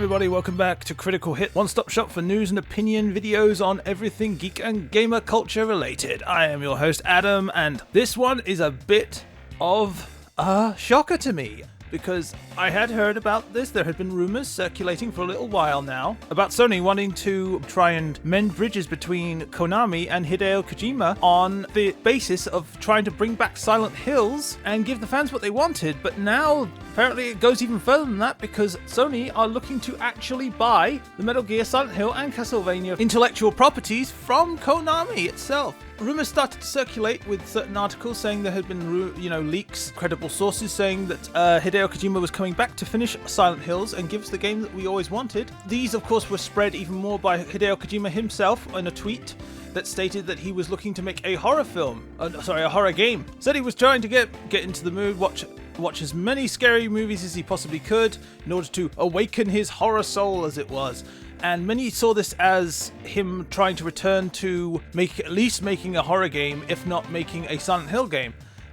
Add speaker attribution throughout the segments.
Speaker 1: everybody, welcome back to Critical Hit, one-stop shop for news and opinion videos on everything geek and gamer culture related. I am your host Adam, and this one is a bit of a shocker to me, because I had heard about this. There had been rumors circulating for a little while now about Sony wanting to try and mend bridges between Konami and Hideo Kojima on the basis of trying to bring back Silent Hills and give the fans what they wanted. But now, apparently it goes even further than that, because Sony are looking to actually buy the Metal Gear, Silent Hill and Castlevania intellectual properties from Konami itself. Rumors started to circulate with certain articles saying there had been, leaks, credible sources saying that Hideo Kojima was coming back to finish Silent Hills and give us the game that we always wanted. These, of course, were spread even more by Hideo Kojima himself in a tweet that stated that he was looking to make a horror game. Said he was trying to get into the mood, watch as many scary movies as he possibly could in order to awaken his horror soul, as it was. And many saw this as him trying to return to at least making a horror game, if not making a Silent Hill game.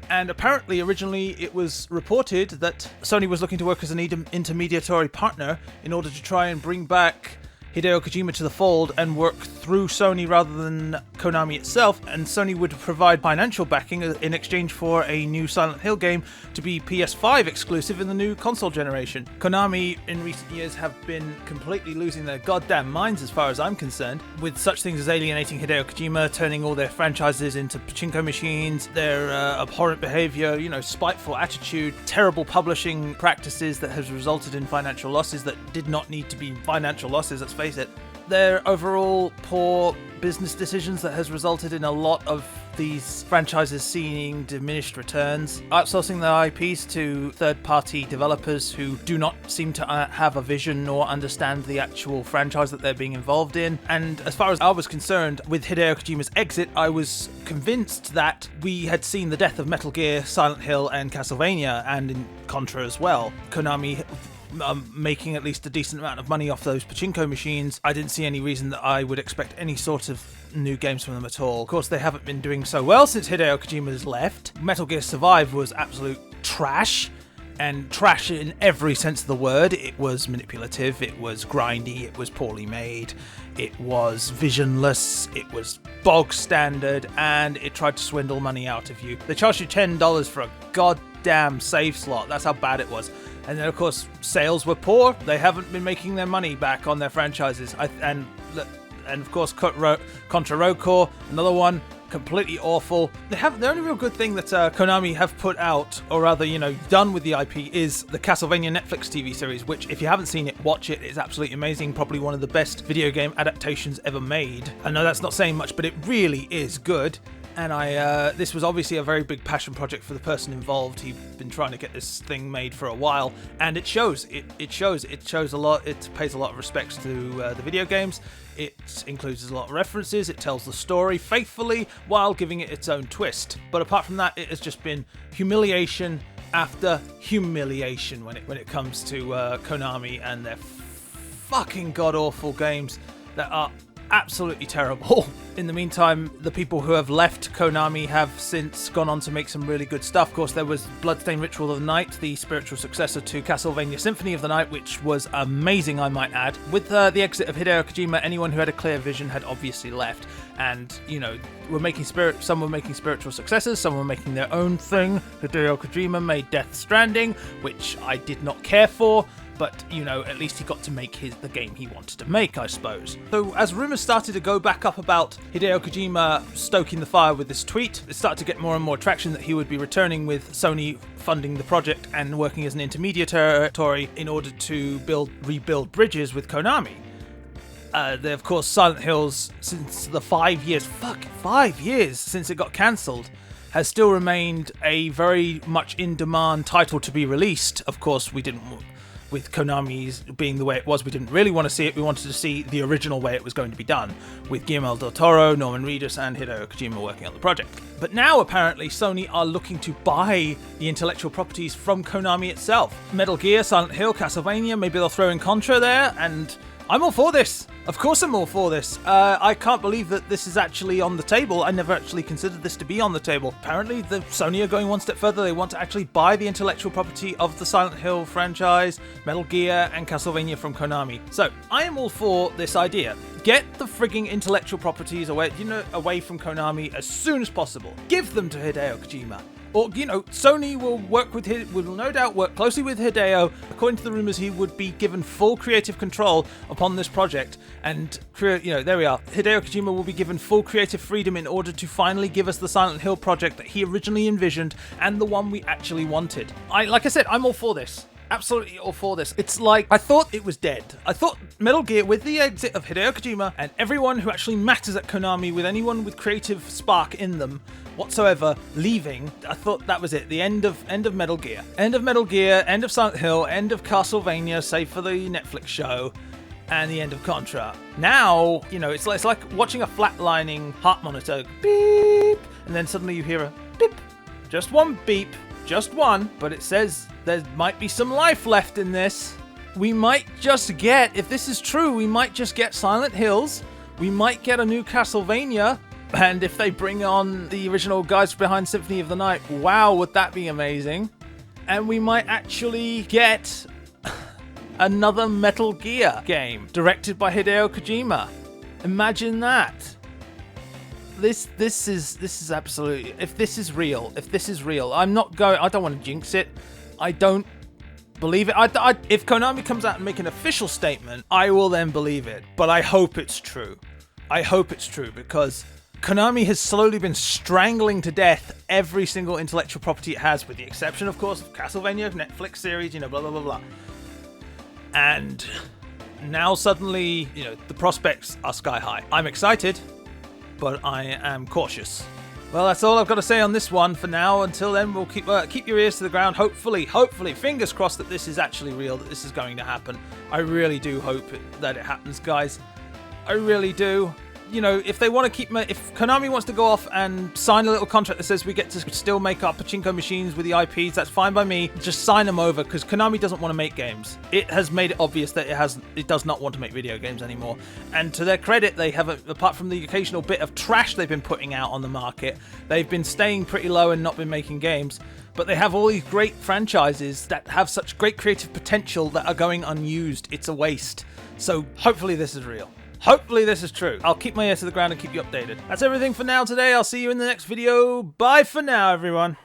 Speaker 1: And apparently, originally, it was reported that Sony was looking to work as an intermediary partner in order to try and bring back Hideo Kojima to the fold and work through Sony rather than Konami itself, and Sony would provide financial backing in exchange for a new Silent Hill game to be PS5 exclusive in the new console generation. Konami in recent years have been completely losing their goddamn minds as far as I'm concerned, with such things as alienating Hideo Kojima, turning all their franchises into pachinko machines, their abhorrent behavior, spiteful attitude, terrible publishing practices that has resulted in financial losses that did not need to be financial losses, let's face it. Their overall poor business decisions that has resulted in a lot of these franchises seeing diminished returns, outsourcing their IPs to third-party developers who do not seem to have a vision nor understand the actual franchise that they're being involved in. And as far as I was concerned, with Hideo Kojima's exit, I was convinced that we had seen the death of Metal Gear, Silent Hill, and Castlevania, and in Contra as well. Konami making at least a decent amount of money off those pachinko machines. I didn't see any reason that I would expect any sort of new games from them at all. Of course, they haven't been doing so well since Hideo Kojima has left. Metal Gear Survive was absolute trash, and trash in every sense of the word. It was manipulative, it was grindy, it was poorly made, it was visionless, it was bog standard, and it tried to swindle money out of you. They charged you $10 for a goddamn save slot. That's how bad it was. And then, of course, sales were poor. They haven't been making their money back on their franchises. And of course, Contra Road Core, another one, completely awful. The only real good thing that Konami have put out, or rather, done with the IP, is the Castlevania Netflix TV series, which, if you haven't seen it, watch it. It's absolutely amazing. Probably one of the best video game adaptations ever made. I know that's not saying much, but it really is good. And this was obviously a very big passion project for the person involved. He'd been trying to get this thing made for a while, and it shows. It shows a lot. It pays a lot of respects to the video games. It includes a lot of references. It tells the story faithfully while giving it its own twist. But apart from that, it has just been humiliation after humiliation when it comes to Konami and their fucking god-awful games that are absolutely terrible. In the meantime, the people who have left Konami have since gone on to make some really good stuff. Of course, there was Bloodstained Ritual of the Night, the spiritual successor to Castlevania Symphony of the Night, which was amazing, I might add. With the exit of Hideo Kojima, anyone who had a clear vision had obviously left. And, some were making spiritual successors, some were making their own thing. Hideo Kojima made Death Stranding, which I did not care for. But, at least he got to make the game he wanted to make, I suppose. So, as rumours started to go back up about Hideo Kojima stoking the fire with this tweet, it started to get more and more traction that he would be returning with Sony funding the project and working as an intermediary in order to rebuild bridges with Konami. Of course, Silent Hills, since the 5 years since it got cancelled, has still remained a very much in-demand title to be released. Of course, with Konami's being the way it was, we didn't really want to see it. We wanted to see the original way it was going to be done, with Guillermo del Toro, Norman Reedus, and Hideo Kojima working on the project. But now, apparently, Sony are looking to buy the intellectual properties from Konami itself. Metal Gear, Silent Hill, Castlevania, maybe they'll throw in Contra there, and I'm all for this. Of course I'm all for this. I can't believe that this is actually on the table. I never actually considered this to be on the table. Apparently, the Sony are going one step further. They want to actually buy the intellectual property of the Silent Hill franchise, Metal Gear, and Castlevania from Konami. So, I am all for this idea. Get the frigging intellectual properties away from Konami as soon as possible. Give them to Hideo Kojima. Or, Sony will will no doubt work closely with Hideo. According to the rumors, he would be given full creative control upon this project. And, there we are. Hideo Kojima will be given full creative freedom in order to finally give us the Silent Hill project that he originally envisioned and the one we actually wanted. Like I said, I'm all for this. Absolutely all for this. It's like, I thought it was dead. I thought Metal Gear, with the exit of Hideo Kojima and everyone who actually matters at Konami, with anyone with creative spark in them whatsoever leaving, I thought that was it. The end of Metal Gear. End of Metal Gear, end of Silent Hill, end of Castlevania, save for the Netflix show, and the end of Contra. Now, it's like watching a flatlining heart monitor. Beep! And then suddenly you hear a beep. Just one beep. Just one, but it says there might be some life left in this. We might just get, if this is true, we might just get Silent Hills. We might get a new Castlevania. And if they bring on the original guys behind Symphony of the Night, wow, would that be amazing. And we might actually get another Metal Gear game directed by Hideo Kojima. Imagine that. This is absolutely, if this is real, I don't want to jinx it. I don't believe it. If Konami comes out and make an official statement, I will then believe it. But I hope it's true. Because Konami has slowly been strangling to death every single intellectual property it has, with the exception, of course, of Castlevania, Netflix series, blah, blah, blah, blah. And now suddenly, the prospects are sky high. I'm excited, but I am cautious. Well, that's all I've got to say on this one for now. Until then, we'll keep your ears to the ground. Hopefully, fingers crossed that this is actually real, that this is going to happen. I really do hope that it happens, guys. I really do. If they want to if Konami wants to go off and sign a little contract that says we get to still make our pachinko machines with the IPs, that's fine by me. Just sign them over, because Konami doesn't want to make games. It has made it obvious that it does not want to make video games anymore. And to their credit, they haven't, apart from the occasional bit of trash they've been putting out on the market, they've been staying pretty low and not been making games. But they have all these great franchises that have such great creative potential that are going unused. It's a waste. So hopefully this is real. Hopefully this is true. I'll keep my ear to the ground and keep you updated. That's everything for now today. I'll see you in the next video. Bye for now, everyone.